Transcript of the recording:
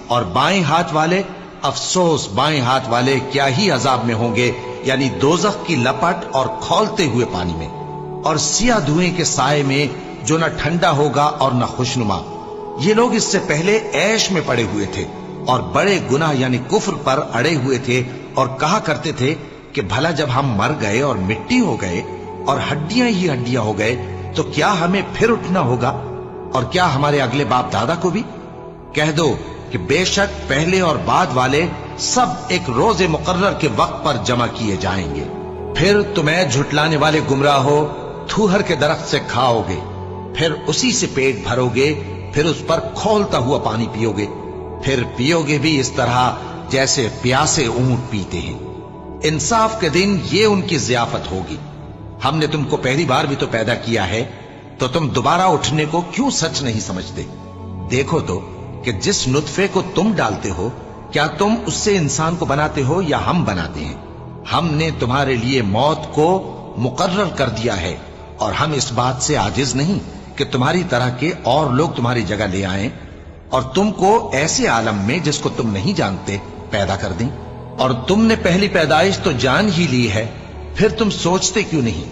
اور بائیں ہاتھ والے افسوس بائیں ہاتھ والے کیا ہی عذاب میں ہوں گے، یعنی دوزخ کی لپٹ اور کھولتے ہوئے پانی میں، اور سیاہ دھوئیں کے سائے میں جو نہ ٹھنڈا ہوگا اور نہ خوشنما۔ یہ لوگ اس سے پہلے عیش میں پڑے ہوئے تھے اور بڑے گناہ یعنی کفر پر اڑے ہوئے تھے، اور کہا کرتے تھے کہ بھلا جب ہم مر گئے اور مٹی ہو گئے اور ہڈیاں ہی ہڈیاں ہو گئے تو کیا ہمیں پھر اٹھنا ہوگا، اور کیا ہمارے اگلے باپ دادا کو بھی؟ کہہ دو کہ بے شک پہلے اور بعد والے سب ایک روز مقرر کے وقت پر جمع کیے جائیں گے۔ پھر تمہیں جھٹلانے والے گمراہ ہو تھوہر کے درخت سے کھاؤ گے، پھر اسی سے پیٹ بھرو گے، پھر اس پر کھولتا ہوا پانی پیو گے، پھر پیو گے بھی اس طرح جیسے پیاسے اونٹ پیتے ہیں۔ انصاف کے دن یہ ان کی ضیافت ہوگی۔ ہم نے تم کو پہلی بار بھی تو پیدا کیا ہے، تو تم دوبارہ اٹھنے کو کیوں سچ نہیں سمجھتے؟ دیکھو تو کہ جس نطفے کو تم ڈالتے ہو کیا تم اس سے انسان کو بناتے ہو یا ہم بناتے ہیں؟ ہم نے تمہارے لیے موت کو مقرر کر دیا ہے، اور ہم اس بات سے عاجز نہیں کہ تمہاری طرح کے اور لوگ تمہاری جگہ لے آئیں اور تم کو ایسے عالم میں جس کو تم نہیں جانتے پیدا کر دیں۔ اور تم نے پہلی پیدائش تو جان ہی لی ہے، پھر تم سوچتے کیوں نہیں